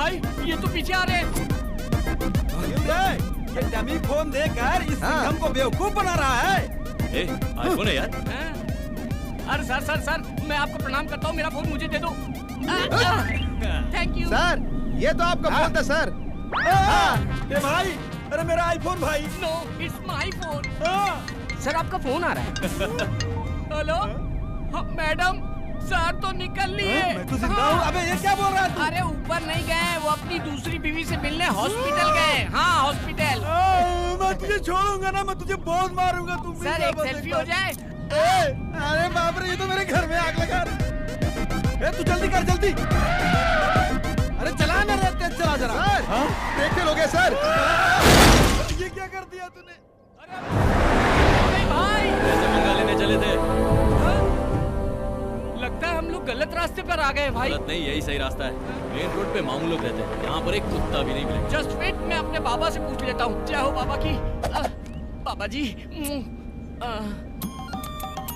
भाई ये तो पीछे आ रहे हैं। ये डमी फोन देकर इस सिंघम को बेवकूफ बना रहा है। आईफोन है यार। अरे सर मैं आपको प्रणाम करता हूँ, मेरा फोन मुझे दे दो। Thank you sir. ये तो आपका फोन था सर। ए भाई, अरे मेरा आईफोन भाई। No it's my phone. Sir आपका फोन आ रहा है। हेलो मैडम, सर तो निकल लिए। मैं तो जिंदा हूँ। अबे ये क्या बोल रहा है तू? अरे ऊपर नहीं गए, वो अपनी दूसरी बीवी से मिलने हॉस्पिटल गए। हाँ हॉस्पिटल। मैं तुझे छोड़ूंगा ना, मैं तुझे बहुत मारूंगा। तुम सर एक सेल्फी हो जाए। अरे बाप रे, ये तो मेरे घर में आग लगा रही। तू जल्दी कर जल्दी। अरे चला ना रे, तेज चला जरा। सर देखते लोगे सर। ये क्या कर दिया तूने? अरे भाई कैसे मंगा लेने चले थे? लगता है हम लोग गलत रास्ते पर आ गए भाई। गलत नहीं, यही सही रास्ता है। मेन रोड पे मामू लोग रहते हैं, यहाँ पर एक कुत्ता भी नहीं मिलेगा। जस्ट वेट, मैं अपने बाबा से पूछ लेता हूँ। जय हो बाबा की। बाबा जी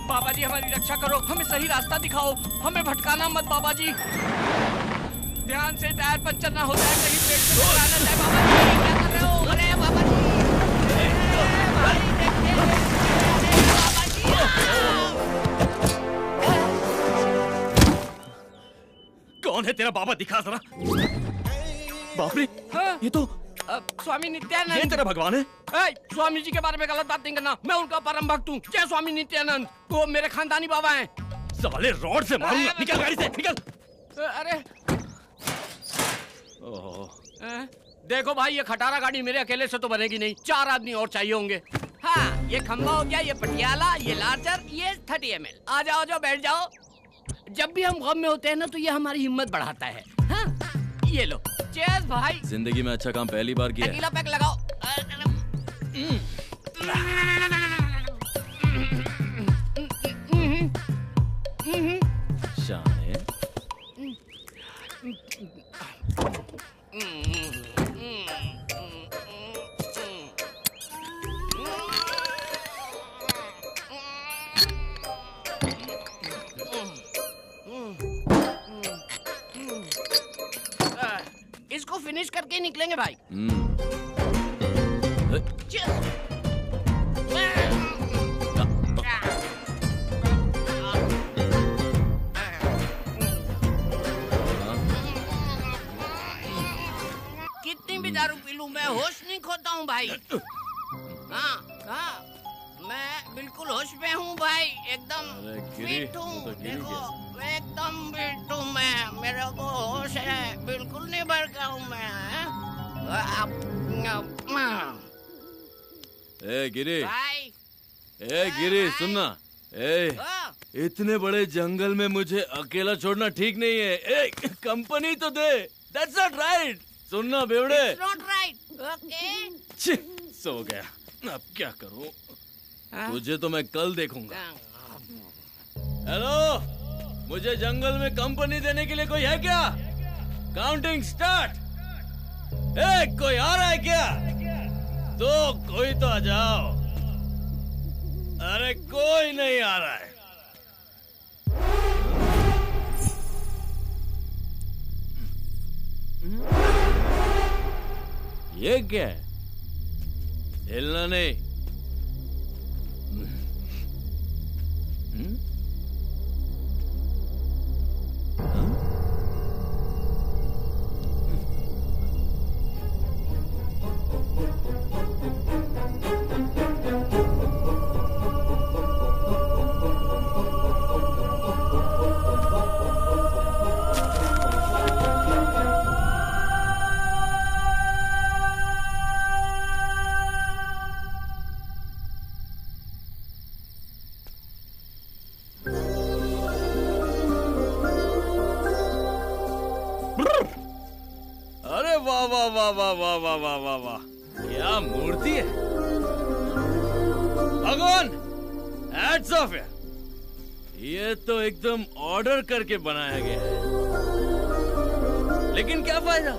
बाबा जी हमारी रक्षा करो, हमें सही रास्ता दिखाओ, हमें भटकाना मत बाबा जी। ध्यान से, टायर पंचर ना हो जाए, कहीं पेट से टकरा ना जाए। बाबा जी क्या कर रहे हो? अरे बाबा जी, भाई देखिए, बाबा जी। कौन है तेरा बाबा, दिखा जरा। बाप रे, ये तो स्वामी नित्यानंद। ये तेरा भगवान है? स्वामी जी के बारे में गलत बात नहीं करना, मैं उनका परम भक्त हूँ। जय स्वामी नित्यानंद, वो मेरे खानदानी बाबा हैं। साले रॉड से मारूंगा, निकल गाड़ी से, निकल। अरे देखो भाई, ये खटारा गाड़ी मेरे अकेले से तो बनेगी नहीं, 4 आदमी और चाहिए होंगे। हाँ ये खंबा हो गया, ये पटियाला, ये लार्जर, ये 30 ml। आ जाओ बैठ जाओ। जब भी हम गम में होते हैं ना तो ये हमारी हिम्मत बढ़ाता है। हाँ? ये लो, चेयर्स भाई। जिंदगी में अच्छा काम पहली बार किया है। अकेला पैक लगाओ। शाने। इसको फिनिश करके निकलेंगे भाई। कितनी भी दारू पी लूं मैं होश नहीं खोता हूँ भाई। हाँ मैं बिल्कुल होश में हूँ भाई, एकदम फिट हूँ। देखो एकदम फिट हूँ मैं, मेरे को होश है, बिल्कुल नहीं भड़का हूँ मैं। ए गिरी, भाई ए गिरी सुनना। इतने बड़े जंगल में मुझे अकेला छोड़ना ठीक नहीं है। कंपनी तो दे। That's not right। सुनना बेवड़े। It's not right। Okay। सो गया, अब क्या करूं? तुझे तो मैं कल देखूंगा। हेलो, मुझे जंगल में कंपनी देने के लिए कोई है क्या? Counting start. कोई आ रहा है क्या? तो कोई तो आ जाओ। अरे कोई नहीं आ रहा है। ये क्या है? हिलना नहीं। अरे वाह वाह वाह वाह वाह वाह वाह वाह वाह, क्या मूर्ति है भगवान। हैट्स ऑफ है। ये तो एकदम ऑर्डर करके बनाया गया है। लेकिन क्या फायदा,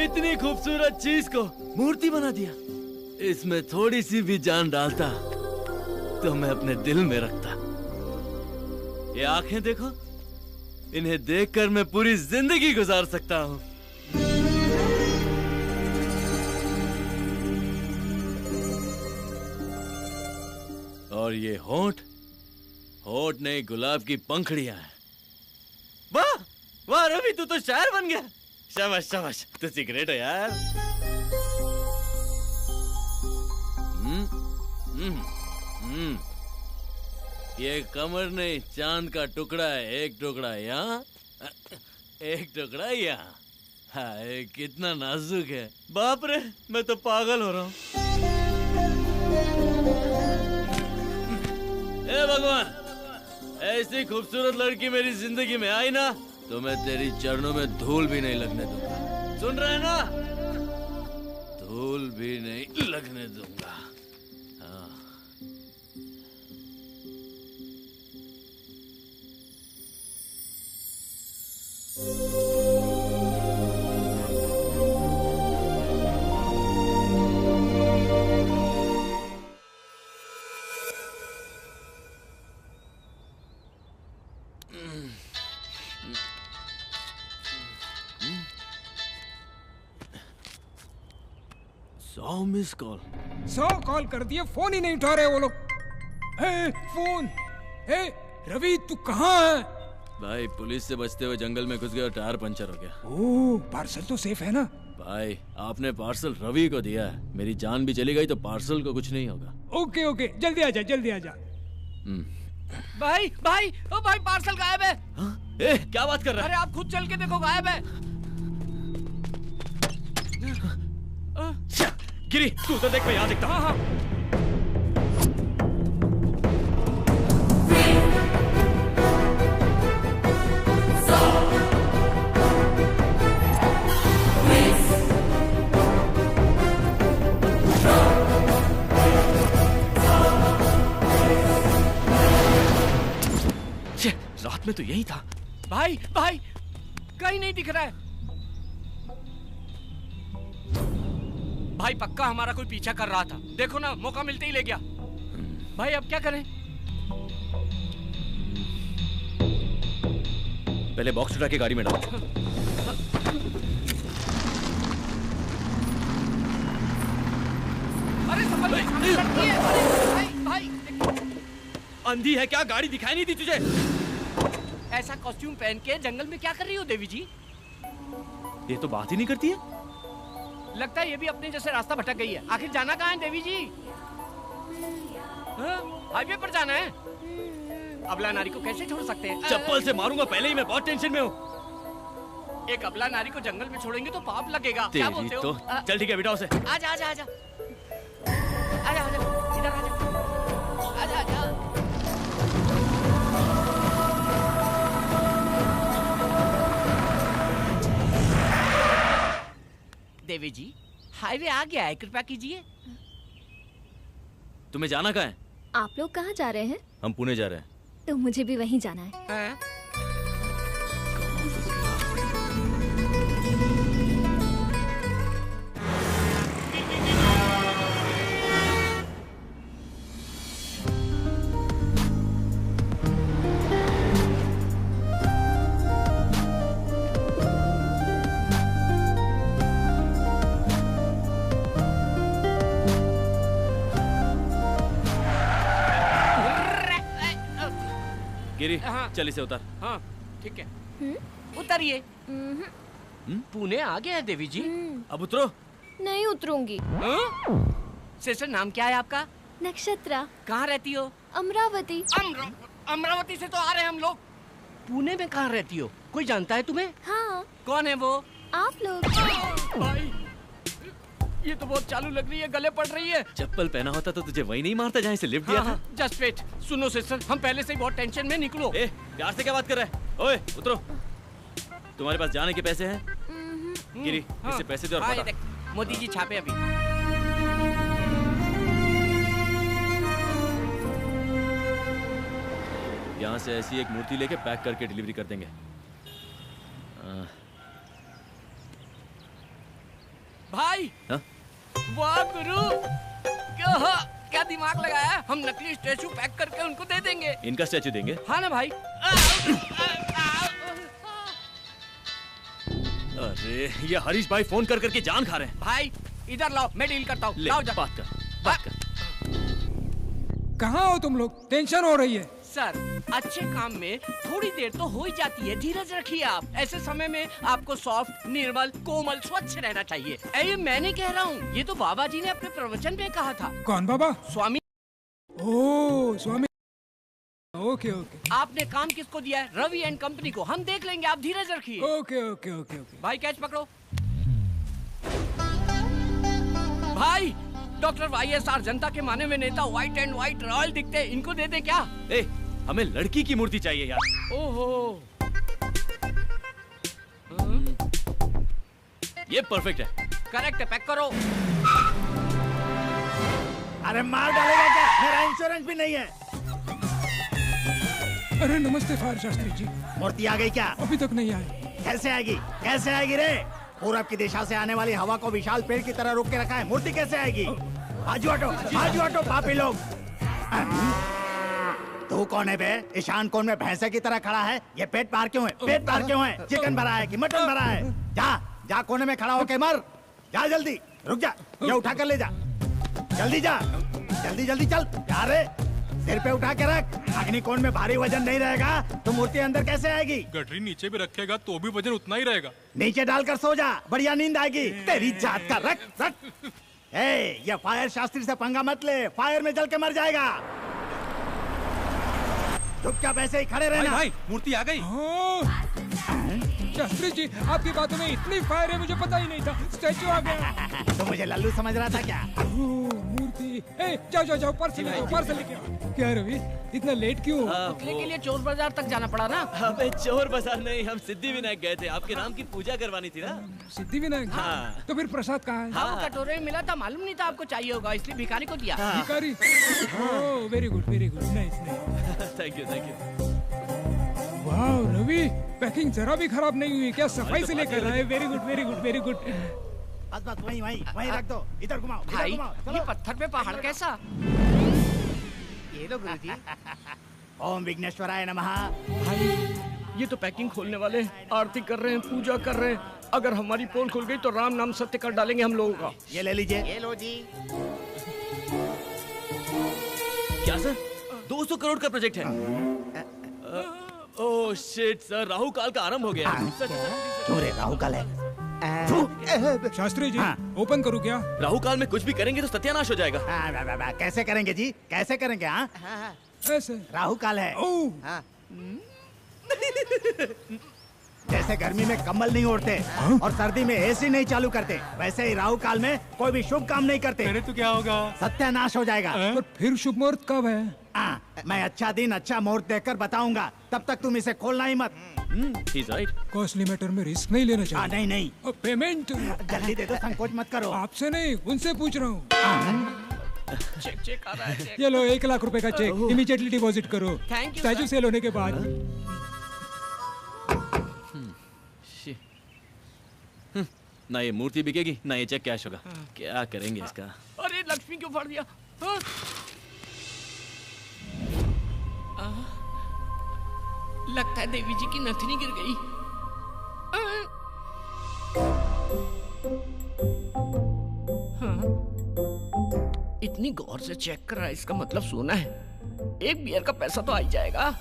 इतनी खूबसूरत चीज को मूर्ति बना दिया। इसमें थोड़ी सी भी जान डालता तो मैं अपने दिल में रखता। ये आंखें देखो, इन्हें देखकर मैं पूरी जिंदगी गुजार सकता हूँ। और ये होंठ होंठ नहीं गुलाब की पंखड़ियां हैं। वाह वाह रवि, तू तो शायर बन गया। शाबाश शाबाश, तू सिगरेट है यार। ये कमर नहीं चांद का टुकड़ा है। एक टुकड़ा यहाँ, एक टुकड़ा यहाँ। हाय कितना नाजुक है। बाप रे, मैं तो पागल हो रहा हूँ। ए भगवान, ऐसी खूबसूरत लड़की मेरी जिंदगी में आई ना तो मैं तेरी चरणों में धूल भी नहीं लगने दूंगा। सुन रहे हैं ना? धूल भी नहीं लगने दूंगा। हाँ। मिस कॉल 100 कॉल कर दिए, फोन ही नहीं उठा रहे वो लोग। फोन। रवि तू कहाँ है? भाई पुलिस से बचते हुए जंगल में घुस गया और टायर पंचर हो गया। ओह, पार्सल तो सेफ है ना? भाई आपने पार्सल रवि को दिया है, मेरी जान भी चली गई तो पार्सल को कुछ नहीं होगा। ओके ओके, जल्दी आ जा, जल्दी आ जा। भाई भाई ओ भाई, पार्सल गायब है। क्या बात कर रहा है? अरे आप खुद चल के देखो, गायब है। गिरी, तू तो देख, मैं यहाँ देखता हूँ। हाँ। रात में तो यही था। भाई भाई, कहीं नहीं दिख रहा है। भाई पक्का हमारा कोई पीछा कर रहा था। देखो ना, मौका मिलते ही ले गया। भाई अब क्या करें? पहले बॉक्स उठा के गाड़ी में डालो। अरे संभल भाई, भाई भाई, अंधी है क्या? गाड़ी दिखाई नहीं दी तुझे? ऐसा कॉस्ट्यूम पहन के जंगल में क्या कर रही हो देवी जी? ये तो बात ही नहीं करती है। लगता है ये भी अपने जैसे रास्ता भटक गई है। आखिर जाना कहाँ है देवी जी? हाईवे पर जाना है। अबला नारी को कैसे छोड़ सकते हैं? चप्पल से मारूंगा, पहले ही मैं बहुत टेंशन में हूँ। एक अबला नारी को जंगल में छोड़ेंगे तो पाप लगेगा। क्या बोलते हो? तो चल ठीक है, बिठाओ उसे। आजा आजा आजा आजा आजा, इधर आजा आजा आजा। देवी जी, हाईवे आ गया है, कृपया कीजिए। तुम्हें जाना कहाँ है? आप लोग कहाँ जा रहे हैं? हम पुणे जा रहे हैं। तो मुझे भी वहीं जाना है। गिरी, चल इसे उतार। हाँ ठीक है, उतरिए। पुणे आ गया है देवी जी। अब उतरो। नहीं उतरूंगी। सिस्टर, नाम क्या है आपका? नक्षत्रा। कहाँ रहती हो? अमरावती। अमरावती से तो आ रहे हैं हम लोग। पुणे में कहाँ रहती हो? कोई जानता है तुम्हें? हाँ। कौन है वो? आप लोग। भाई ये तो बहुत चालू लग रही है, गले पड़ रही है। चप्पल पहना होता तो तुझे वही नहीं मारता जहाँ से लिफ्ट दिया था। Just wait. सुनो सिस्टर, हम पहले से ही बहुत टेंशन में। निकलो। प्यार से क्या बात कर रहा है? ओए उतरो। तुम्हारे पास जाने के पैसे हैं? गिरी, इसे पैसे दे और बता। मोदी जी छापे अभी। यहाँ से ऐसी एक मूर्ति लेके पैक करके डिलीवरी कर देंगे। भाई वाह गुरु, क्या दिमाग लगाया। हम नकली स्टैचू पैक करके उनको दे देंगे। इनका स्टैचू देंगे? हाँ ना भाई। अरे ये हरीश भाई फोन कर करके जान खा रहे हैं। भाई इधर लाओ, मैं डील करता हूँ। लाओ जा। बात कर। कहाँ हो तुम लोग? टेंशन हो रही है। सर, अच्छे काम में थोड़ी देर तो हो ही जाती है, धीरज रखिए आप। ऐसे समय में आपको सॉफ्ट, निर्मल, कोमल, स्वच्छ रहना चाहिए। ये मैं नहीं कह रहा हूँ, ये तो बाबा जी ने अपने प्रवचन में कहा था। कौन बाबा? स्वामी। ओह स्वामी। ओके ओके आपने काम किसको दिया है? रवि एंड कंपनी को। हम देख लेंगे, आप धीरज रखिए। Okay okay okay okay. भाई कैच पकड़ो। भाई, डॉक्टर YSR जनता के माने में नेता, व्हाइट एंड व्हाइट रॉयल दिखते हैं, इनको दे दे क्या? हमें लड़की की मूर्ति चाहिए यार। ओहो, ये परफेक्ट है। करेक्ट है, पैक करो। अरे मार डालेगा क्या? मेरा इंश्योरेंस भी नहीं है। अरे नमस्ते फायर शास्त्री जी। मूर्ति आ गई क्या? अभी तक नहीं आई। कैसे आएगी? कैसे आएगी रे? पूरब की दिशा से आने वाली हवा को विशाल पेड़ की तरह रोक के रखा है, मूर्ति कैसे आएगी? आजू हटो पापी लोग। तू कौन है बे? ईशान कोण में भैंसे की तरह खड़ा है। ये पेट पार क्यों है? पेट पार क्यों है? चिकन भरा है कि मटन भरा है? जा कोने में खड़ा होके मर। जा जल्दी, रुक जा, ये उठा कर ले जा। जल्दी जा, जल्दी चल। जा रे, सिर पे उठा के रख। अग्निकोण में भारी वजन नहीं रहेगा तो मूर्ति अंदर कैसे आएगी? गठरी नीचे भी रखेगा तो भी वजन उतना ही रहेगा। नीचे डालकर सो जा, बढ़िया नींद आएगी। तेरी जात का रख। ये फायर शास्त्री से पंगा मत ले, फायर में जल के मर जाएगा। चुपचाप ऐसे ही खड़े रहना। भाई मूर्ति आ गई। शास्त्री जी, आपकी बातों में इतनी फायर है, मुझे पता ही नहीं था। स्टैचू आ गया। तो मुझे लल्लू समझ रहा था क्या? मूर्ति। जाओ पार्सल लेके आओ। क्या रवि, इतना लेट क्यों? पुतले के लिए चोर बाजार तक जाना पड़ा ना। अबे चोर बाजार नहीं, हम सिद्धि विनायक गए थे, आपके नाम की पूजा करवानी थी ना। सिद्धि विनायक? हाँ। तो फिर प्रसाद कहाँ है? हाँ, कटोरे में मिला था, मालूम नहीं था आपको चाहिए होगा, इसलिए भिखारी को दिया। भिखारी? Oh very good, nice. Thank you. वाह रवि, पैकिंग जरा भी खराब नहीं हुई। क्या सफाई से लेकर रहा है। Very good. बस वहीं रख दो। इधर घुमाओ। भाई, ये पत्थर पे पहाड़ कैसा? ये लो गुरुजी। ओम विघ्नेश्वराय नमः। भाई, ये तो पैकिंग खोलने वाले आरती कर रहे हैं, पूजा कर रहे हैं। अगर हमारी पोल खुल गई तो राम नाम सत्य कर डालेंगे हम लोगों का। ये ले लीजिए। ये लो जी। क्या सर? 200 करोड़ का प्रोजेक्ट है। ओह शिट सर, राहु काल का आरंभ हो गया। क्यों रे, राहु काल है? शास्त्री जी, ओपन करूँ क्या? राहु काल में कुछ भी करेंगे तो सत्यानाश हो जाएगा। कैसे करेंगे जी? कैसे करेंगे? ऐसे राहु काल है। जैसे गर्मी में कम्बल नहीं ओढ़ते और सर्दी में AC नहीं चालू करते, वैसे ही राहु काल में कोई भी शुभ काम नहीं करते। अरे तो क्या होगा? सत्यानाश हो जाएगा। पर फिर शुभ मुहूर्त कब है? मैं अच्छा दिन अच्छा मुहूर्त देखकर बताऊंगा, तब तक तुम इसे खोलना ही मत। He's right. कॉस्टली मैटर में रिस्क नहीं लेना चाहिए। नहीं। पेमेंट जल्दी दे दो, संकोच मत करो। आपसे नहीं, उनसे पूछ रहा हूँ। चेक आ रहा है, चेक। ये लो 1 लाख रुपए का चेक, इमीडिएटली डिपॉजिट करो। Thank you, statue sir. Sell होने के बाद। ना ये मूर्ति बिकेगी ना ये चेक कैश होगा। क्या करेंगे इसका? अरे लक्ष्मी क्यों फाड़ दिया? लगता है देवी जी की नथनी गिर गई। इतनी गौर से चेक कर रहा है, इसका मतलब सोना है। एक बियर का पैसा तो आ ही जाएगा।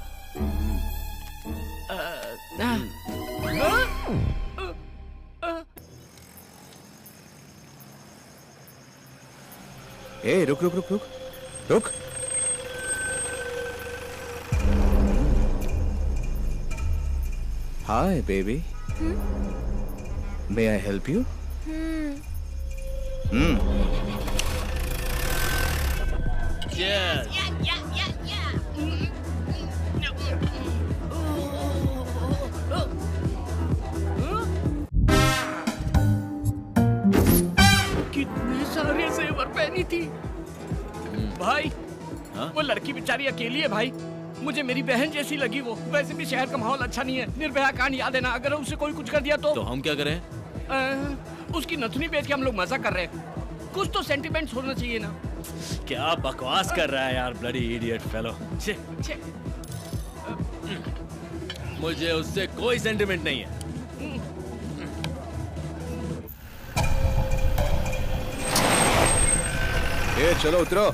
ए रुक। Hi baby, may I help you? Yes. कितने सारे जेवर पहनी थी भाई। हाँ? वो लड़की बेचारी अकेली है भाई। मुझे मेरी बहन जैसी लगी वो। वैसे भी शहर का माहौल अच्छा नहीं है। निर्भया कांड याद है ना? अगर उसे कोई कुछ कर दिया तो हम क्या करें? उसकी नथनी बेच के हम लोग मजा कर रहे हैं। कुछ तो सेंटिमेंट्स होना चाहिए ना। क्या बकवास कर रहा है यार, ब्लडी इडियट फेलो। मुझे उससे कोई सेंटिमेंट नहीं है। ए चलो उतरो।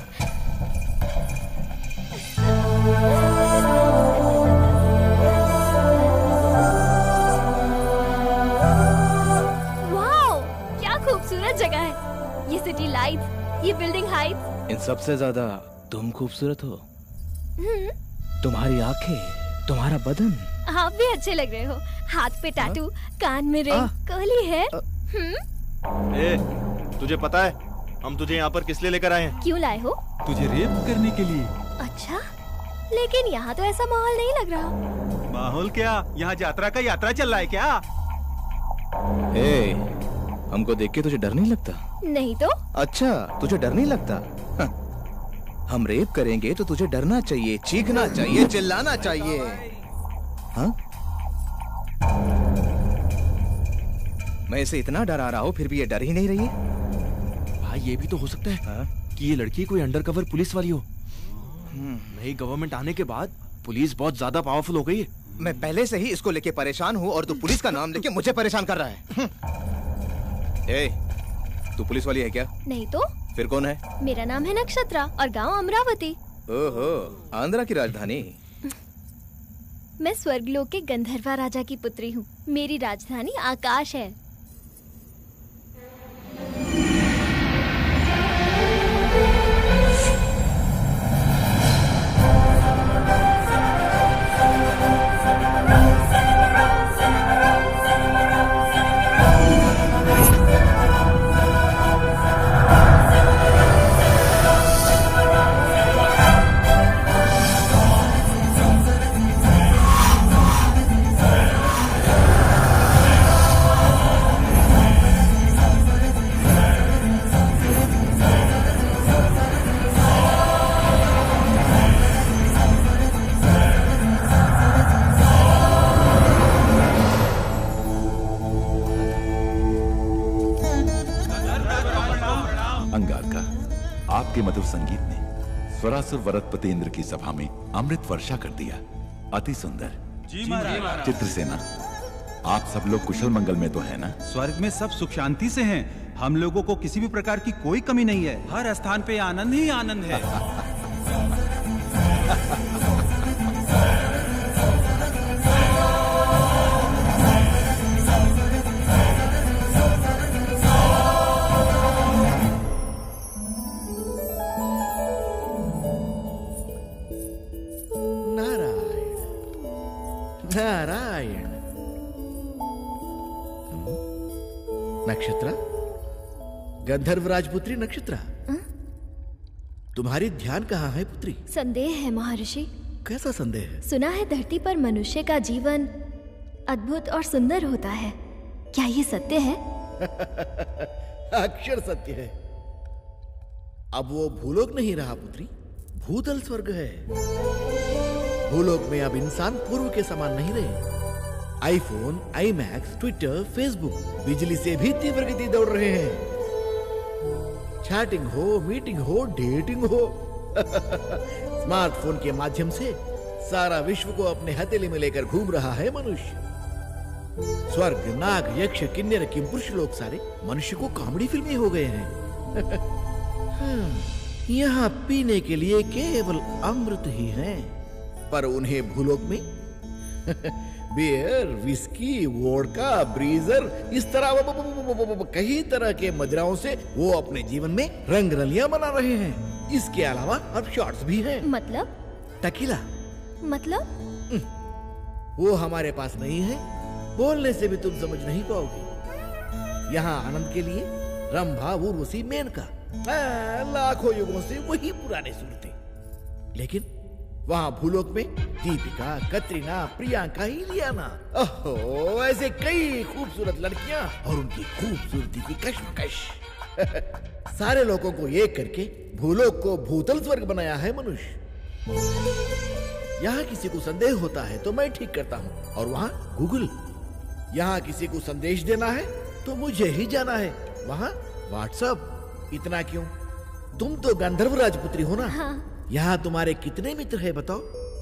वाओ, क्या खूबसूरत जगह है। ये सिटी लाइट्स, ये बिल्डिंग हाइट्स। इन सबसे ज्यादा तुम खूबसूरत हो। तुम्हारी आंखें, तुम्हारा बदन। आप भी अच्छे लग रहे हो। हाथ पे टैटू, कान में रिंग, कर्ली है। ए, तुझे पता है हम तुझे यहाँ पर किस लिए लेकर आए हैं? क्यों लाए हो? तुझे रेप करने के लिए। अच्छा, लेकिन यहाँ तो ऐसा माहौल नहीं लग रहा। माहौल क्या? यहाँ यात्रा चल रहा है क्या? ए, हमको देख के तुझे डर नहीं लगता? नहीं तो? अच्छा, तुझे डर नहीं लगता? हम रेप करेंगे तो तुझे डरना चाहिए, चीखना चाहिए, चिल्लाना चाहिए। हाँ? मैं इसे इतना डरा रहा हूँ फिर भी ये डर ही नहीं रही है। भाई ये भी तो हो सकता है कि ये लड़की कोई अंडरकवर पुलिस वाली हो। नई गवर्नमेंट आने के बाद पुलिस बहुत ज्यादा पावरफुल हो गई है। मैं पहले से ही इसको लेके परेशान हूँ और तू पुलिस का नाम लेके मुझे परेशान कर रहा है। ए, तू पुलिस वाली है क्या? नहीं तो? फिर कौन है? मेरा नाम है नक्षत्रा और गांव अमरावती। ओहो, आंध्रा की राजधानी। मैं स्वर्गलोक के गंधर्वा राजा की पुत्री हूँ। मेरी राजधानी आकाश है। आपके मधुर संगीत ने स्वरासुर वरदपति इंद्र की सभा में अमृत वर्षा कर दिया। अति सुंदर। जी महाराज। चित्रसेना, आप सब लोग कुशल मंगल में तो है ना? स्वर्ग में सब सुख शांति से हैं। हम लोगों को किसी भी प्रकार की कोई कमी नहीं है। हर स्थान पे आनंद ही आनंद है। नारायण। नक्षत्रा, गंधर्व राजपुत्री नक्षत्रा, तुम्हारी ध्यान कहाँ है पुत्री? संदेह है महर्षि। कैसा संदेह है? सुना है धरती पर मनुष्य का जीवन अद्भुत और सुंदर होता है। क्या ये सत्य है? अक्षर सत्य है। अब वो भूलोक नहीं रहा पुत्री, भूतल स्वर्ग है। भूलोक में अब इंसान पूर्व के समान नहीं रहे। आईफोन, आईमैक्स, ट्विटर, फेसबुक बिजली से भी तीव्र गति दौड़ रहे हैं। चैटिंग हो, मीटिंग हो, डेटिंग हो, स्मार्टफोन के माध्यम से सारा विश्व को अपने हथेली में लेकर घूम रहा है मनुष्य। स्वर्ग, नाग, यक्ष, किन्नर, किंपुरुष लोग सारे मनुष्य को कॉमेडी फिल्में हो गए हैं। यहाँ पीने के लिए केवल अमृत ही है, पर उन्हें भूलोक में बियर, विस्की, वोडका, ब्रीजर, इस तरह कई तरह के मदिराओं से वो अपने जीवन में रंग रलियां बना रहे हैं। इसके अलावा अब शॉट्स भी हैं। मतलब? टकीला। मतलब? वो हमारे पास नहीं है, बोलने से भी तुम समझ नहीं पाओगे। यहाँ आनंद के लिए रंभा, उर्वशी, मेनका, लाखों युगों से वही पुराने सूरतें। लेकिन वहाँ भूलोक में दीपिका, कतरीना, प्रियंका, इलियाना, ओहो, ऐसे कई खूबसूरत लड़कियां और उनकी खूबसूरती की कश्मकश। सारे लोगों को एक करके भूलोक को भूतल स्वर्ग बनाया है मनुष्य। यहाँ किसी को संदेह होता है तो मैं ठीक करता हूँ, और वहाँ गूगल। यहाँ किसी को संदेश देना है तो मुझे ही जाना है, वहाँ व्हाट्सएप। इतना क्यों? तुम तो गंधर्व राजपुत्री हो ना? हाँ। यहाँ तुम्हारे कितने मित्र हैं बताओ?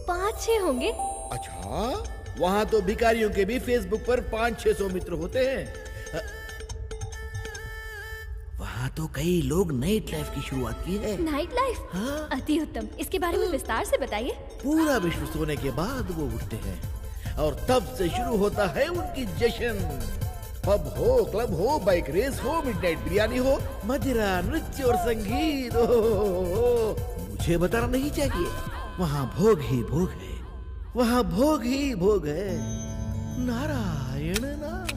5-6 होंगे। अच्छा, वहाँ तो भिखारियों के भी फेसबुक पर 500-600 मित्र होते हैं। वहाँ तो कई लोग नाइट लाइफ की शुरुआत की है। Night life? हाँ। अति उत्तम। इसके बारे में विस्तार से बताइए। पूरा विश्व सोने के बाद वो उठते हैं और तब से शुरू होता है उनकी जश्न। पब हो, क्लब हो, बाइक रेस हो, मिडनाइट बिरयानी हो, मदिरा, नृत्य और संगीत हो। मुझे बताना नहीं चाहिए, वहाँ भोग ही भोग है, वहाँ भोग ही भोग है। नारायण नारायण।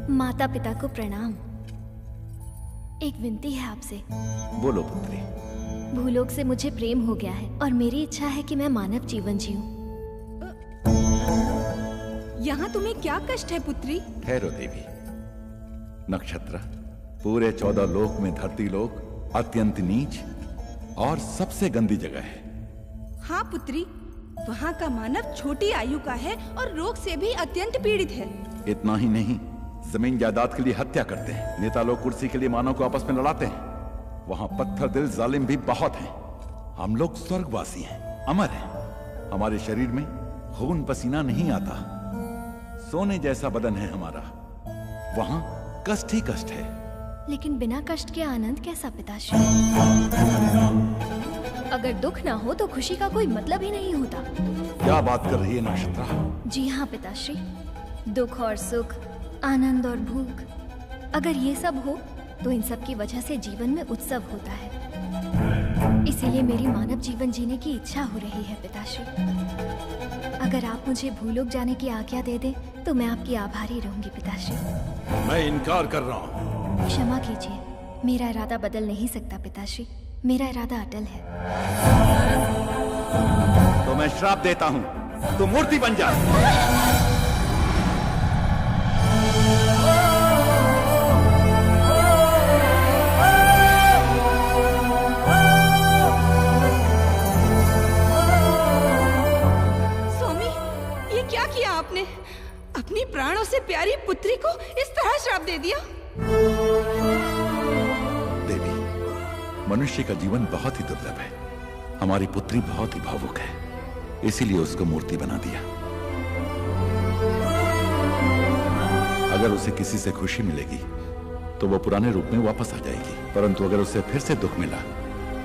माता पिता को प्रणाम। एक विनती है आपसे। बोलो पुत्री। भूलोक से मुझे प्रेम हो गया है और मेरी इच्छा है कि मैं मानव जीवन जीऊं। यहाँ तुम्हें क्या कष्ट है पुत्री? ठहरो देवी। नक्षत्र, पूरे 14 लोक में धरती लोक अत्यंत नीच और सबसे गंदी जगह है। हाँ पुत्री, वहाँ का मानव छोटी आयु का है और रोग से भी अत्यंत पीड़ित है। इतना ही नहीं, जमीन जायदाद के लिए हत्या करते हैं। नेता लोग कुर्सी के लिए मानव को आपस में लड़ाते हैं। वहाँ पत्थर दिल जालिम भी बहुत हैं। हम लोग स्वर्गवासी हैं, अमर हैं। हमारे शरीर में खून पसीना नहीं आता। सोने जैसा बदन है हमारा। वहाँ कष्ट ही कष्ट है। लेकिन बिना कष्ट के आनंद कैसा पिताश्री? अगर दुख ना हो तो खुशी का कोई मतलब ही नहीं होता। क्या बात कर रही है नक्षत्रा? जी हाँ पिताश्री, दुख और सुख, आनंद और भूख, अगर ये सब हो तो इन सब की वजह से जीवन में उत्सव होता है। इसीलिए मेरी मानव जीवन जीने की इच्छा हो रही है पिताश्री। अगर आप मुझे भूलोक जाने की आज्ञा दे दें तो मैं आपकी आभारी रहूंगी पिताश्री। मैं इनकार कर रहा हूँ। क्षमा कीजिए, मेरा इरादा बदल नहीं सकता पिताश्री। मेरा इरादा अटल है। तो मैं श्राप देता हूँ, तू मूर्ति बन जा। स्वामी, ये क्या किया आपने? अपनी प्राणों से प्यारी पुत्री को इस तरह श्राप दे दिया? देवी, मनुष्य का जीवन बहुत ही दुर्लभ है। हमारी पुत्री बहुत ही भावुक है, इसीलिए उसको मूर्ति बना दिया। अगर उसे किसी से खुशी मिलेगी तो वो पुराने रूप में वापस आ जाएगी, परंतु अगर उसे फिर से दुख मिला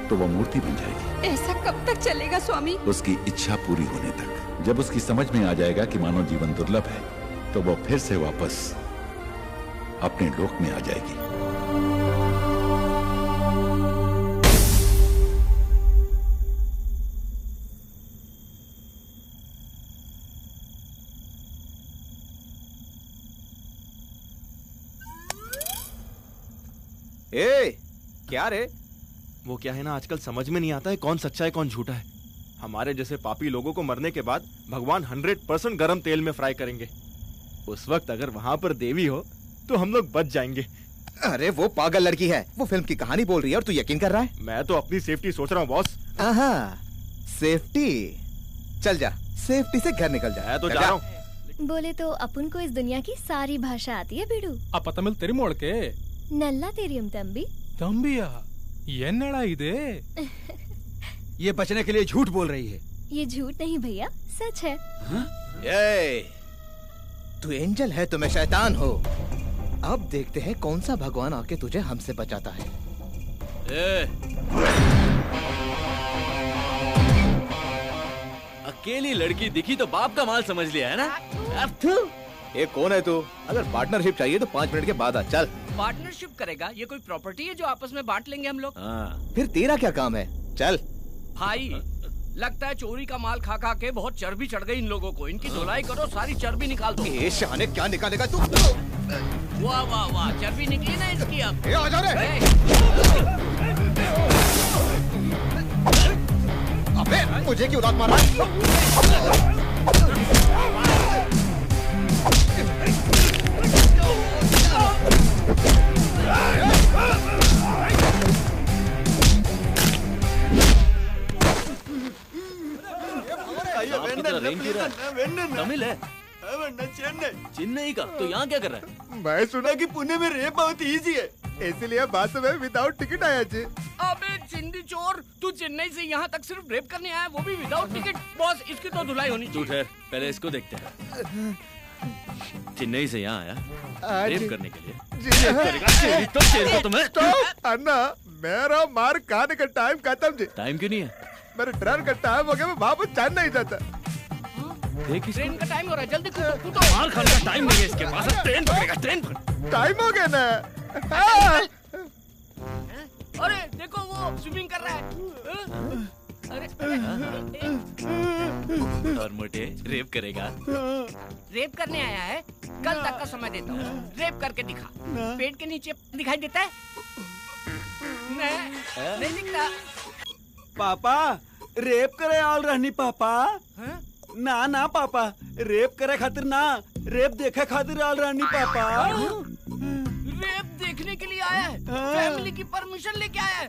तो वो मूर्ति बन जाएगी। ऐसा कब तक चलेगा स्वामी? उसकी इच्छा पूरी होने तक। जब उसकी समझ में आ जाएगा कि मानव जीवन दुर्लभ है तो वो फिर से वापस अपने लोक में आ जाएगी। ए, क्या रे? वो क्या है ना, आजकल समझ में नहीं आता है कौन सच्चा है कौन झूठा है। हमारे जैसे पापी लोगों को मरने के बाद भगवान 100% गरम तेल में फ्राई करेंगे। उस वक्त अगर वहाँ पर देवी हो तो हम लोग बच जाएंगे। अरे वो पागल लड़की है, वो फिल्म की कहानी बोल रही है और तू यकीन कर रहा है? मैं तो अपनी सेफ्टी सोच रहा हूँ बॉस। आहा, सेफ्टी? चल जा, सेफ्टी से घर निकल जा। मैं तो जा रहा हूँ। बोले तो अपन को इस दुनिया की सारी भाषा आती है बिडू। ಅಪ್ಪ ತಮಿಳ್ ತೆರಿ ಮೊಳಕೆ नल्ला तेरियम तंबी। ತಂಬಿಯ ಏನೇಳ ಇದೆ? ये बचने के लिए झूठ बोल रही है। ये झूठ नहीं भैया, सच है। ए, तू एंजल है तो मैं शैतान हो। अब देखते हैं कौन सा भगवान आके तुझे हमसे बचाता है। अकेली लड़की दिखी तो बाप का माल समझ लिया है ना? ये कौन है तू? अगर पार्टनरशिप चाहिए तो 5 मिनट के बाद आ। चल। पार्टनरशिप करेगा? ये कोई प्रॉपर्टी है जो आपस में बांट लेंगे हम लोग? फिर तेरा क्या काम है? चल। भाई, लगता है चोरी का माल खा खा के बहुत चर्बी चढ़ गई इन लोगों को। इनकी धुलाई करो, सारी चर्बी निकाल दो। ए शाने, क्या निकालेगा तू? वाह वाह वाह, चर्बी निकली ना इसकी अब। ए, आ जा रे। अबे मुझे क्यों लात मारा? तमिल है? चेन्नई का? तो यहाँ क्या कर रहा है? मैं सुना कि पुणे में रेप बहुत इजी है, इसलिए बस में विदाउट टिकट आया जी। अबे चिंदी चोर, तू चेन्नई से यहाँ तक सिर्फ रेप करने आया, वो भी विदाउट टिकट? बॉस, इसकी तो धुलाई होनी चाहिए। तू ठहर, पहले इसको देखते हैं। चेन्नई से यहाँ आया रेप करने के लिए। अन्ना मेरा मार खाने का टाइम खत्म जी। टाइम क्यों नहीं है? मेरे ट्रेन का टाइम हो गया, मैं वापस जान नहीं जाता। ट्रेन का टाइम हो रहा है, जल्दी कूदो। मार खाने का टाइम नहीं है इसके पास, ट्रेन पकड़ेगा, ट्रेन पकड़। टाइम हो गया ना। अरे देखो वो स्विमिंग कर रहा है। अरे और मोटे रेप करेगा। रेप करने आया है? कल तक का समय देता हूँ, रेप करके दिखा। पेट के नीचे दिखाई देता है? नहीं दिखता। पापा रेप करे आल रहनी पापा। ना ना पापा रेप करे खातिर ना, रेप देखे खातिर आल रहनी पापा। रेप देखने के लिए आया है? फैमिली की परमिशन लेके आया है?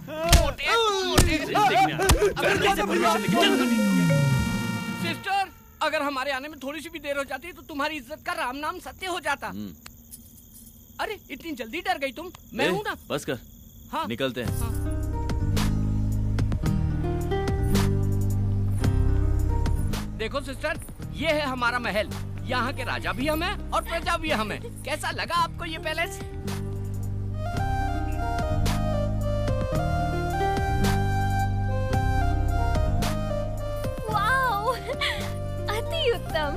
सिस्टर, अगर हमारे आने में थोड़ी सी भी देर हो जाती तो तुम्हारी इज्जत का राम नाम सत्य हो जाता। अरे इतनी जल्दी डर गई तुम? मैं हूँ ना। बस कर। हाँ निकलते हैं। हाँ। देखो सिस्टर, ये है हमारा महल। यहाँ के राजा भी हम हैं और प्रजा भी हम हैं। कैसा लगा आपको ये पैलेस? वाओ, अति उत्तम।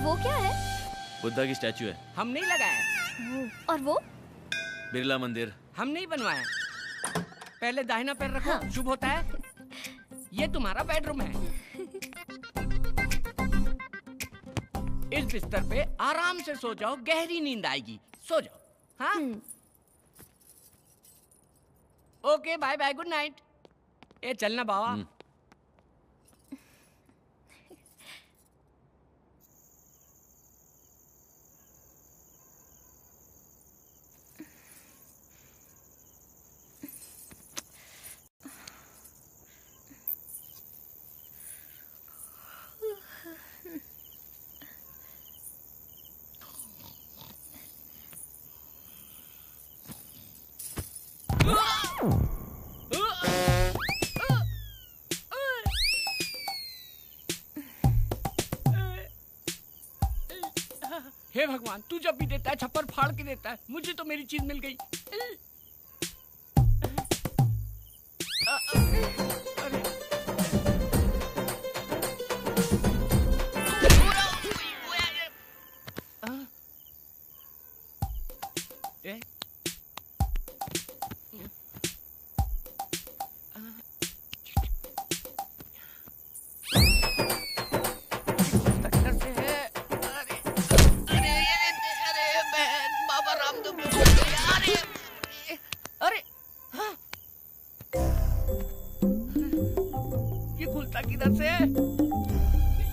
वो क्या है? बुद्धा की स्टैचू है। हम नहीं लगाया। और वो? बिरला मंदिर। हम नहीं बनवाया। पहले दाहिना पैर रखो। हाँ। शुभ होता है। ये तुम्हारा बेडरूम है। इस बिस्तर पे आराम से सो जाओ, गहरी नींद आएगी। सो जाओ। हाँ? Okay bye bye, good night. ए चलना बाबा। हे भगवान, तू जब भी देता है छप्पर फाड़ के देता है। मुझे तो मेरी चीज मिल गई। किधर से?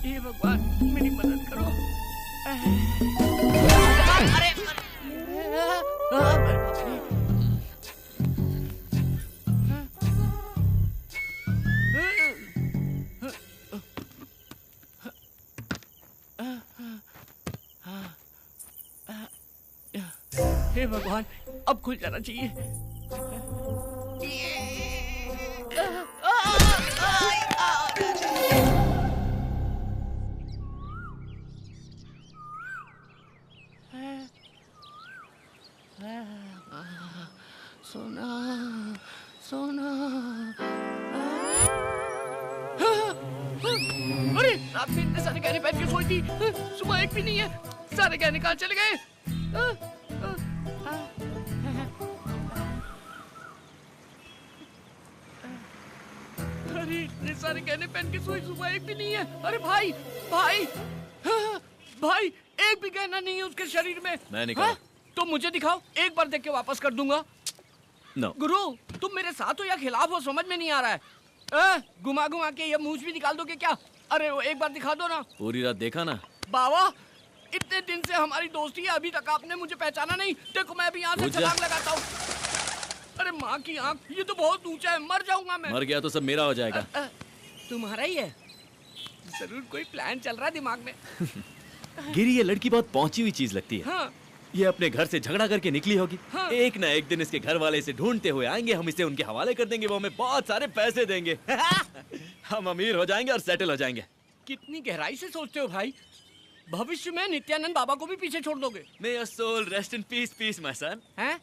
ये भगवान मेरी मदद करो। अरे हे भगवान, अब खुल जाना चाहिए। सोना सोना। अरे रात में इतने सारे गहने पहन के सोई थी, सुबह एक भी नहीं है। सारे गहने कहाँ चले गए? अरे इतने सारे गहने पहन के सोई, सुबह एक भी नहीं है। अरे भाई भाई भाई, एक भी गहना नहीं है उसके शरीर में। मैं निकाला। तो मुझे दिखाओ, एक बार देख के वापस कर दूंगा। No. गुरु, तुम मेरे साथ हो या खिलाफ हो, समझ में नहीं आ रहा है। घुमा घुमा के ये मूंछ भी निकाल दोगे क्या? अरे वो एक बार दिखा दो ना। पूरी रात देखा ना बाबा, इतने दिन से हमारी दोस्ती है, अभी तक आपने मुझे पहचाना नहीं। देखो मैं अभी यहाँ से छलांग लगाता हूँ। अरे माँ की आँख, ये तो बहुत ऊंचा है, मर जाऊंगा मैं। मर गया तो सब मेरा हो जाएगा। तुम्हारा ही है? जरूर कोई प्लान चल रहा है दिमाग में। गिरी, ये लड़की बहुत पहुंची हुई चीज लगती है। हाँ। ये अपने घर से झगड़ा करके निकली होगी। हाँ। एक ना एक दिन इसके घर वाले इसे ढूंढते हुए आएंगे, हम इसे उनके हवाले कर देंगे, वो हमें बहुत सारे पैसे देंगे। हम अमीर हो जाएंगे और सेटल हो जाएंगे। कितनी गहराई से सोचते हो भाई। भविष्य में नित्यानंद बाबा को भी पीछे छोड़ दोगे। May your soul rest in peace, peace, my son. हैं?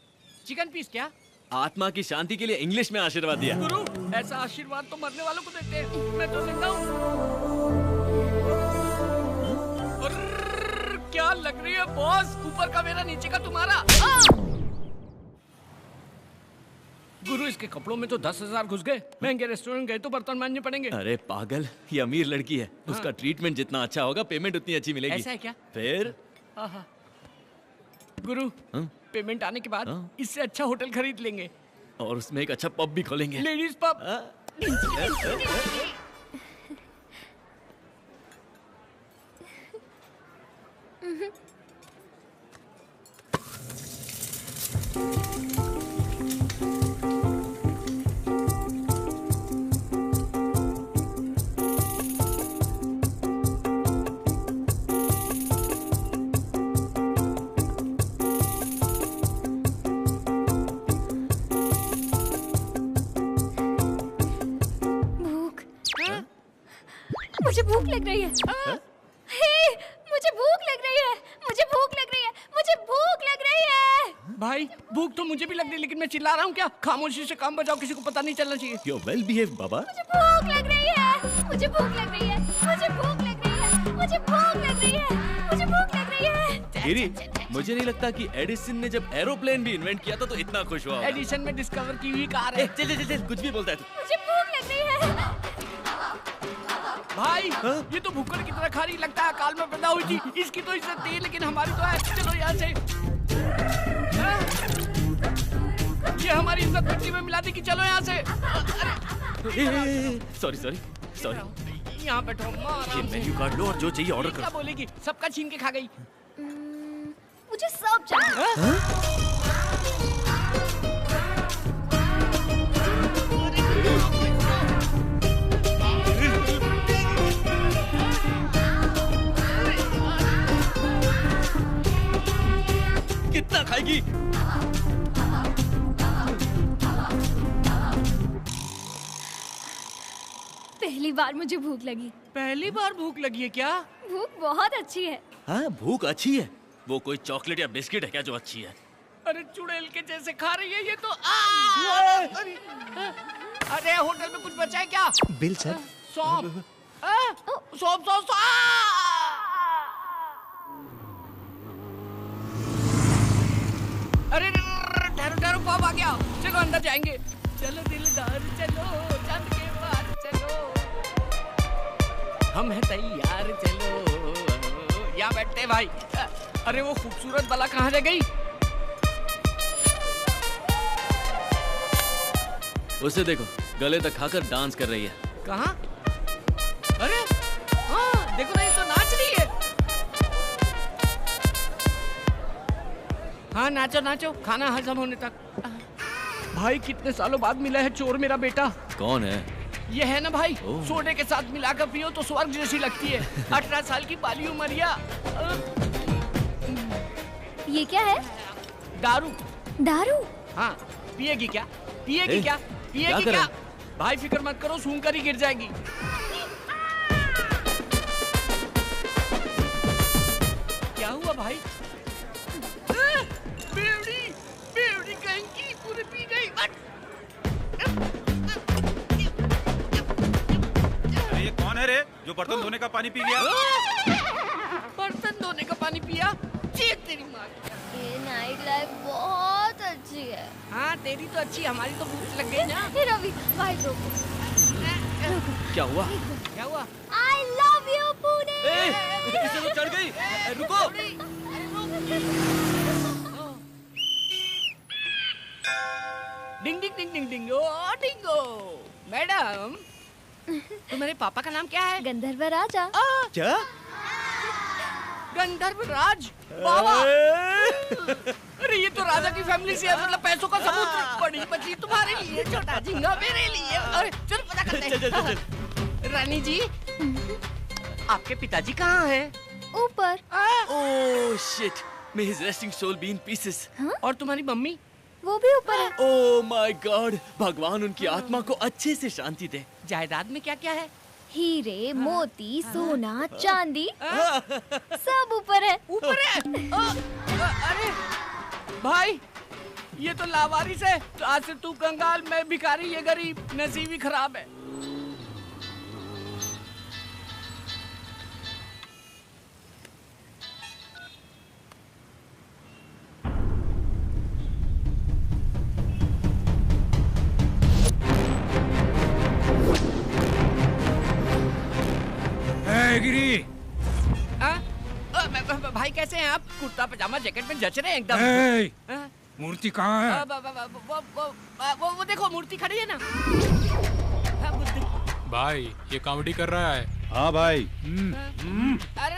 चिकन पीस क्या? आत्मा की शांति के लिए इंग्लिश में आशीर्वाद दिया। गुरु, ऐसा आशीर्वाद तो मरने वालों को देते हैं। मैं तो जिंदा हूँ। क्या लग रही है बॉस? ऊपर का मेरा, नीचे का तुम्हारा। गुरु, इसके कपड़ों में तो 10,000 घुस गए। महंगे रेस्टोरेंट गए तो बर्तन मांजने पड़ेंगे। अरे पागल, ये अमीर लड़की है। उसका ट्रीटमेंट जितना अच्छा होगा, पेमेंट उतनी अच्छी मिलेगी। ऐसा है क्या? फिर आहा। गुरु, पेमेंट आने के बाद इससे अच्छा होटल खरीद लेंगे और उसमें एक अच्छा पब भी खोलेंगे। Ladies pub. मुझे भूख लग रही है। हे, मुझे भूख लग रही है। मुझे भूख लग रही है। मुझे भूख लग रही है। भाई, भूख तो मुझे भी लग रही है, लेकिन मैं चिल्ला रहा हूँ क्या? खामोशी से काम बजाओ, किसी को पता नहीं चलना चाहिए। You're well behaved, बाबा। मुझे भूख लग रही है। मुझे भूख लग रही है। मुझे भूख लग रही है। मुझे भूख लग रही है। मुझे भूख लग रही है। गिरी, मुझे नहीं लगता कि एडिसन ने जब एरोप्लेन भी इन्वेंट किया था तो इतना खुश हुआ। एडिसन में डिस्कवर की हुई कार है। चल चल चल, कुछ भी बोलता है तू। मुझे भूख लग रही है। भाई, ये तो भूखड़ की तरह खा रही लगता है। अकाल में पैदा हुई थी, इसकी तो इज्जत थी, लेकिन हमारी तो है। चलो यहाँ से। ये हमारी इज्जत मिट्टी में मिला दी कि चलो यहाँ से। Sorry sorry sorry. यहाँ बैठो, ये मेन्यू कार्ड लो और जो चाहिए ऑर्डर क्या करो। बोलेगी? सबका छीन के खा गई। मुझे सब चाहिए। कितना खाएगी? पहली बार मुझे भूख लगी। पहली बार भूख लगी है क्या? भूख बहुत अच्छी है। हाँ, भूख अच्छी है। वो कोई चॉकलेट या बिस्किट है क्या जो अच्छी है? अरे चुड़ैल के जैसे खा रही है ये तो। अरे होटल में कुछ बचा है क्या? Bill sir. सौंफ। सौंफ सौंफ। अरे ठहरो ठहरो, पब आ गया। चलो अंदर जाएंगे। चलो दिलदार चलो, चंद के पार चलो, हम हैं तैयार चलो। यहाँ बैठते भाई। अरे वो खूबसूरत बाला कहाँ रह गई? उसे देखो, गले तक खाकर डांस कर रही है। कहाँ? अरे हाँ, देखो ना, ये तो नाच रही है। हाँ नाचो नाचो, खाना हजम होने तक। भाई, कितने सालों बाद मिला है चोर मेरा बेटा। कौन है? ये है ना भाई, सोडे के साथ मिलाकर पियो तो स्वर्ग जैसी लगती है। 18 साल की बाली उमरिया। ये क्या है? दारू। दारू? हाँ, पिएगी क्या? पिएगी क्या? पिएगी क्या? भाई फिक्र मत करो, सूंघ कर ही गिर जाएगी। क्या हुआ भाई? बेवड़ी, बेवड़ी कहीं की पूरी पी गई। ये कौन है रे जो बर्तन धोने का पानी पी गया? बर्तन धोने का पानी पिया? चेक तेरी माँ। ये नाइट लाइफ बहुत अच्छी है। हाँ तेरी तो अच्छी, हमारी तो भूख लग गई ना। रवि भाई रोको। क्या हुआ? क्या हुआ? I love you Pune. इसे वो चढ़ गई। रुको। डिंग डिंग डिंग डिंग डिंग, ओ डिंगो। मैडम, तुम्हारे पापा का नाम क्या है? गंधर्व राजा। क्या? गंधर्व राज बाबा। अरे ये तो राजा की फैमिली से है, मतलब पैसों का समुद्र। बड़ी मछली तुम्हारे लिए, छोटा झींगा मेरे लिए। अरे चल पता करते हैं। रानी जी, आपके पिताजी कहाँ हैं? ऊपर। Oh shit, may his resting soul be in pieces. और तुम्हारी मम्मी? वो भी ऊपर है। ओह माय गॉड, भगवान उनकी आत्मा को अच्छे से शांति दे। जायदाद में क्या क्या है? हीरे, मोती, सोना, चांदी सब ऊपर है। ऊपर है? अरे भाई, ये तो लावारिस है। तो आज से तू कंगाल, मैं भिखारी, ये गरीब, नसीब ही खराब है। गिरी, भाई कैसे हैं आप? कुर्ता पजामा जैकेट में जच रहे हैं एकदम। मूर्ति कहाँ है? वो देखो मूर्ति खड़ी है ना। भाई ये कॉमेडी कर रहा है। हाँ भाई। अरे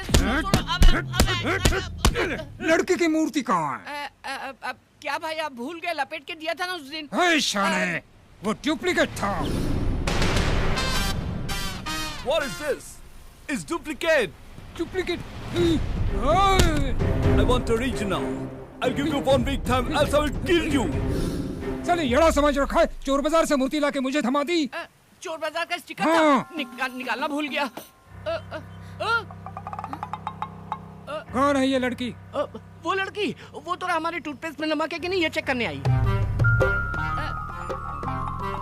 लड़की की मूर्ति कहाँ है? क्या भाई आप भूल गए? लपेट के दिया था ना उस दिन। शाने, वो डुप्लीकेट था। What is this? It's duplicate. Duplicate. I want original. I'll give you 1 week time, else I will kill you. साले यड़ा समझ रखा है, चोर बाजार से मूर्ति लाके मुझे थमा दी। चोर बाजार का स्टिकर हाँ। था, निकालना भूल गया। कौन है ये लड़की? वो लड़की, वो तो हमारे टूथपेस्ट में नमक है कि नहीं ये चेक करने आई।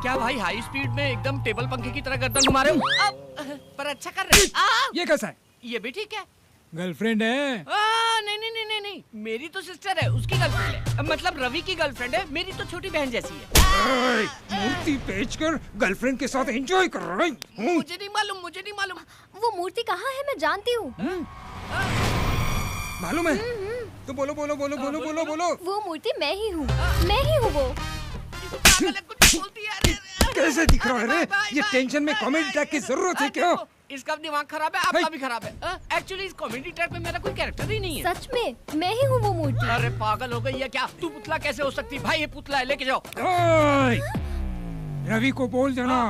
क्या भाई हाई स्पीड में एकदम टेबल पंखे की तरह गर्दन घुमा रहे हो? पर अच्छा कर रहे हो। ये कैसा है? ये भी ठीक है। गर्लफ्रेंड है? नहीं नहीं नहीं नहीं नहीं, मेरी तो सिस्टर है, उसकी गर्लफ्रेंड है। मतलब रवि की गर्लफ्रेंड है, मेरी तो छोटी बहन जैसी है। मूर्ति बेचकर गर्लफ्रेंड के साथ एंजॉय कर रही हूँ। मुझे नहीं मालूम, मुझे नहीं मालूम। वो मूर्ति कहाँ है? मैं जानती हूँ। मालूम है? तो बोलो बोलो बोलो बोलो बोलो बोलो। वो मूर्ति मैं ही हूँ, मैं ही हूँ वो। कैसे दिख रहा है रे? ये टेंशन में कॉमेडी ट्रैक की जरूरत है क्या? इसका दिमाग खराब है, आपका भी खराब है। एक्चुअली इस कॉमेडी ट्रैक में मेरा कोई कैरेक्टर ही नहीं है। सच में मैं ही हूँ वो मूर्ति। अरे पागल हो गई है क्या? तू पुतला कैसे हो सकती? भाई ये पुतला है, लेके जाओ। रवि को बोल देना,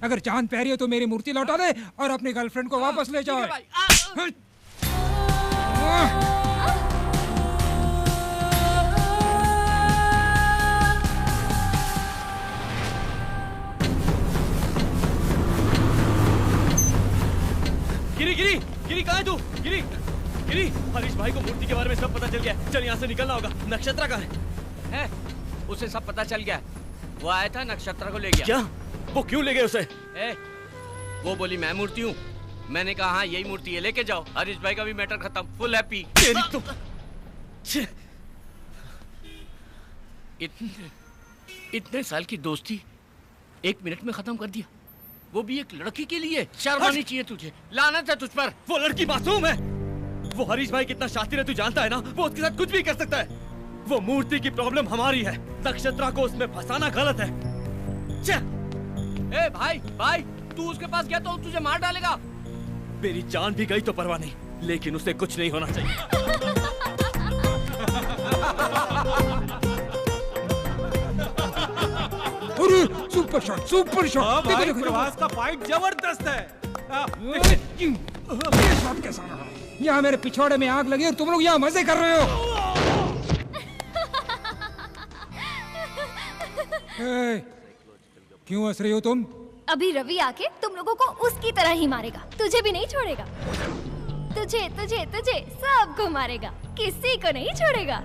अगर जान प्यारी है तो मेरी मूर्ति लौटा दे और अपनी गर्लफ्रेंड को वापस ले जाओ। गिरी गिरी गिरी, कहाँ है तू? गिरी गिरी, हरीश भाई को मूर्ति के बारे में सब पता चल गया। चल यहाँ से निकलना होगा। नक्षत्रा कहाँ है? उसे सब पता चल गया। वो आया था, नक्षत्रा को ले गया। क्या? वो क्यों ले गए उसे? वो बोली मैं मूर्ति हूँ। मैंने कहा हाँ यही मूर्ति है, लेके जाओ। हरीश भाई का भी मैटर खत्म, फुल हैप्पी। इतने साल की दोस्ती 1 मिनट में खत्म कर दिया, वो भी एक लड़की के लिए। शर्म आनी चाहिए तुझे। लानत है तुझ पर। वो लड़की मासूम है। वो हरीश भाई कितना शातिर है तू जानता है ना? वो उसके साथ कुछ भी कर सकता है। वो मूर्ति की प्रॉब्लम हमारी है, नक्षत्रा को उसमें फंसाना गलत है। ए भाई भाई, तू उसके पास गया तो तुझे मार डालेगा। मेरी जान भी गई तो परवाह नहीं, लेकिन उसे कुछ नहीं होना चाहिए। Super shot, super shot. भाई प्रभास का फाइट जबरदस्त है। ये शॉट कैसा रहा? यहाँ मेरे पिछवाड़े में आग लगी और तुम लोग यहाँ मजे कर रहे हो। क्यों हंस रही हो तुम? अभी रवि आके तुम लोगों को उसकी तरह ही मारेगा, तुझे भी नहीं छोड़ेगा। तुझे तुझे तुझे सबको मारेगा, किसी को नहीं छोड़ेगा।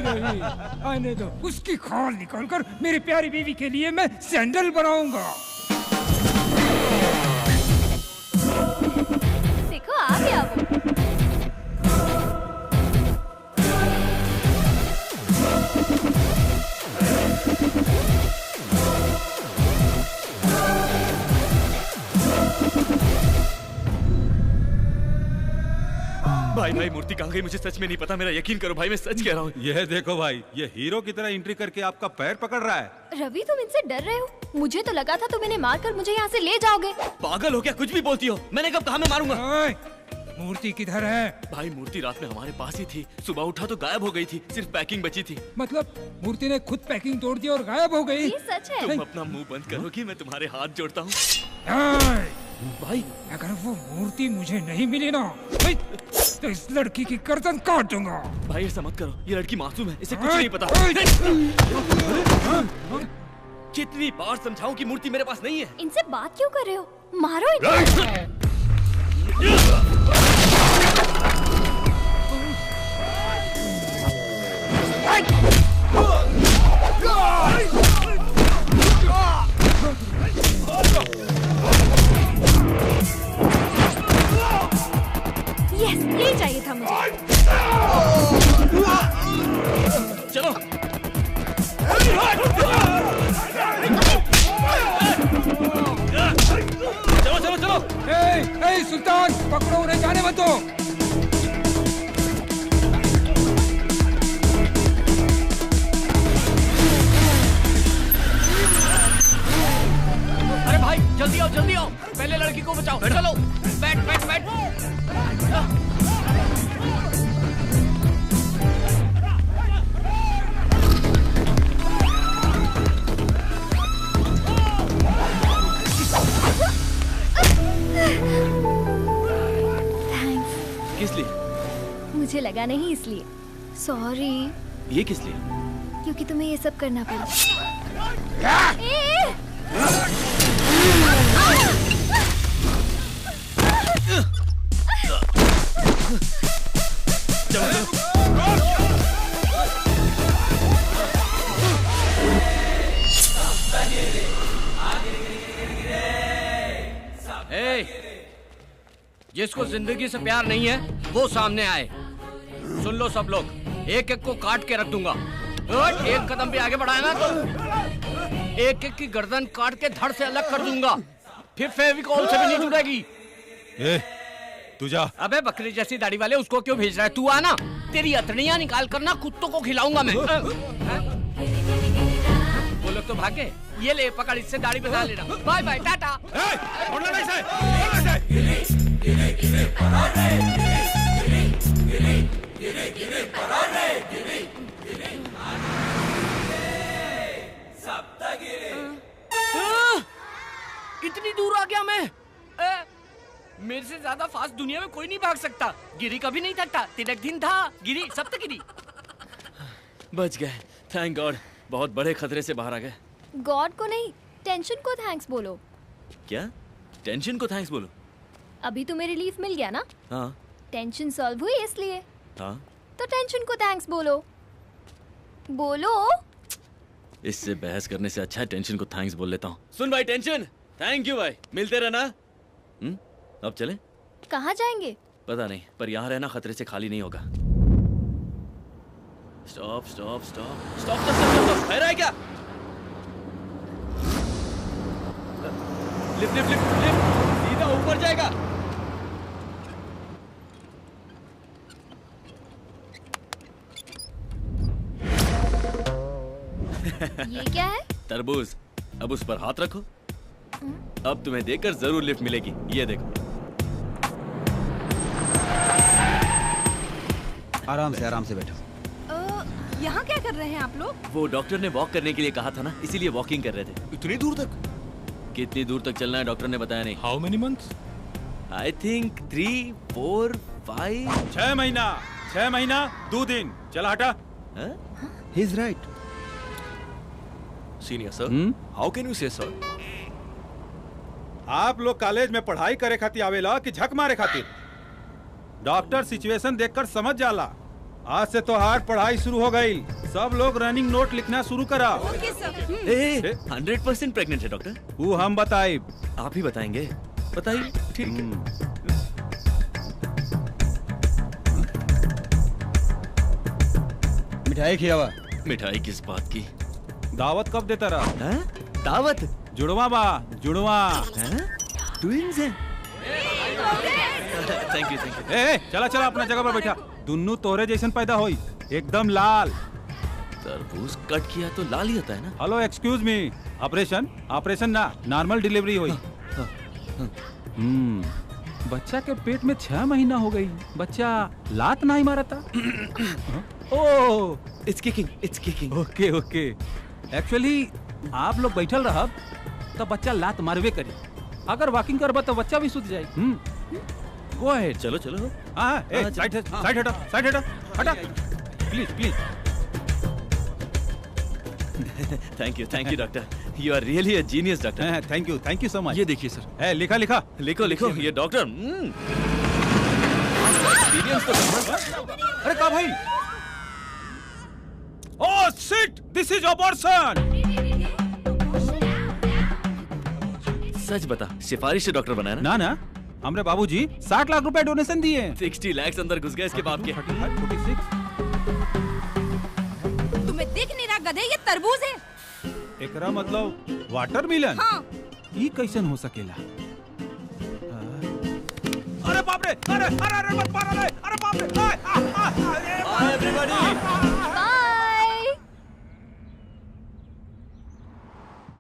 रवि आने दो, उसकी खाल निकालकर मेरी प्यारी बीवी के लिए मैं सैंडल बनाऊंगा। देखो आ गया वो। भाई भाई मूर्ति कहाँ गई? मुझे सच में नहीं पता, मेरा यकीन करो भाई, मैं सच कह रहा हूँ। यह देखो भाई, ये हीरो की तरह एंट्री करके आपका पैर पकड़ रहा है। रवि तुम इनसे डर रहे हो? मुझे तो लगा था तुम इन्हें मारकर मुझे यहाँ से ले जाओगे। पागल हो क्या? कुछ भी बोलती हो? मैंने कब कहा मैं मारूंगा? मूर्ति किधर है? भाई मूर्ति रात में हमारे पास ही थी, सुबह उठा तो गायब हो गई थी, सिर्फ पैकिंग बची थी। मतलब मूर्ति ने खुद पैकिंग तोड़ दी और गायब हो गई? ये सच है। तुम अपना मुंह बंद करोगी? मैं तुम्हारे हाथ जोड़ता हूँ। भाई अगर वो मूर्ति मुझे नहीं मिली ना तो इस लड़की की गर्दन काट दूंगा। भाई ऐसा मत करो, ये लड़की मासूम है, इसे कुछ नहीं पता। कितनी बार समझाऊं कि मूर्ति मेरे पास नहीं है। इनसे बात क्यों कर रहे हो? मारो इन्हें। यस, यही चाहिए था मुझे। चलो। चलो चलो चलो। ए सुल्तान, पकड़ो उन्हें, जाने मत दो। अरे भाई जल्दी आओ जल्दी आओ, पहले लड़की को बचाओ। चलो बैठ बैठ बैठ। किस लिए? मुझे लगा नहीं इसलिए। सॉरी। ये किस लिए? क्योंकि तुम्हें ये सब करना पड़ा। जिसको जिंदगी से प्यार नहीं है वो सामने आए। सुन लो सब लोग, एक एक को काट के रख दूंगा। एक कदम भी आगे बढ़ाया ना तो एक एक की गर्दन काट के धड़ से अलग कर दूंगा, फिर फेविकॉल से भी नहीं जुड़ेगी। तू जा। अबे बकरी जैसी दाढ़ी वाले, उसको क्यों भेज रहा है? तू आना, तेरी अतड़ियां निकाल कर ना कुत्तों को खिलाऊंगा मैं। वो लोग तो भागे। ये ले पकड़, इससे दाढ़ी बना लेना। Bye bye, tata. इतनी दूर आ गया मैं। मेरे से ज्यादा फास्ट दुनिया में कोई नहीं भाग सकता। गिरी कभी नहीं थकता। तिलक दिन था, गिरी सब तक गिरी। बच गए, थैंक गॉड। बहुत बड़े खतरे से बाहर आ गए। गॉड को नहीं, टेंशन को थैंक्स बोलो। क्या? टेंशन को थैंक्स बोलो? अभी तुम्हें रिलीफ मिल गया ना? हाँ। टेंशन सॉल्व हुई इसलिए। हाँ। तो टेंशन को थैंक्स बोलो। बोलो। इससे बहस करने से अच्छा है टेंशन को थैंक्स बोल लेता हूँ। सुन भाई टेंशन, थैंक यू भाई, मिलते रहना। अब चले? कहाँ जाएंगे? पता नहीं, पर यहाँ रहना खतरे से खाली नहीं होगा। Stop stop stop stop stop. है क्या? लिफ्ट लिफ्ट लिफ्ट लिफ्ट, सीधा ऊपर जाएगा। ये क्या है? तरबूज। अब उस पर हाथ रखो। अब तुम्हें देखकर जरूर लिफ्ट मिलेगी। ये देखो। आराम से बैठो। यहाँ क्या कर रहे हैं आप लोग? वो डॉक्टर ने वॉक करने के लिए कहा था ना, इसीलिए वॉकिंग कर रहे थे। इतनी दूर तक? कितनी दूर तक चलना है डॉक्टर ने बताया नहीं। How many months? I think 3, 4, 5। 6 महीना 6 महीना 2 दिन। चला हटा। He is right. Senior sir, how can you से सर? आप लोग कॉलेज में पढ़ाई करे खातिर आवेला कि झक मारे खातिर? डॉक्टर सिचुएशन देखकर समझ जाला। आज से तो हार्ड पढ़ाई शुरू हो गई। सब लोग रनिंग नोट लिखना शुरू करा। 100% प्रेग्नेंट है डॉक्टर। वो हम बताए? आप ही बताएंगे। बताइए। ठीक है। मिठाई खिलावा। मिठाई किस बात की? दावत कब देता रहा? दावत? जुड़वा बा, जुड़वा। ट्विंस हैं। Thank you thank you. चला चला अपना जगह पर बैठा। दुन्नू तोरे जैसन पैदा होई, एकदम लाल। तरबूज कट किया तो लाल ही होता है ना? हेलो एक्सक्यूज मी, ऑपरेशन ना, नॉर्मल डिलीवरी हुई। बच्चा के पेट में 6 महीना हो गई, बच्चा लात नहीं मारा था। Oh it's kicking. Okay okay. Actually आप लोग बैठल रहब तो बच्चा लात मारवे करी। अगर वॉकिंग करबा तो बच्चा भी सूत जाए। Go ahead. चलो चलो। साइड हटा please please. Thank you doctor. You are really a genius doctor. Thank you so much. ये देखिए सर। है लिखा लिखा लिखो ये डॉक्टर। एक्सपीरियंस तो अरे का भाई? Oh shit, this is abortion. सच बता, सिफारिश से डॉक्टर बनाया ना? ना हमरे बाबूजी 60 लाख रुपए डोनेशन दिए। 60 लाख अंदर घुस गए इसके बाप के। 46। तुम्हें दिख नहीं रहा गधे, ये तरबूज है। एकरा मतलब वाटरमेलन? हाँ। ये कैसन हो सकेला? अरे बाप रे, अरे मत मारो रे, अरे बाप रे। एवरीबॉडी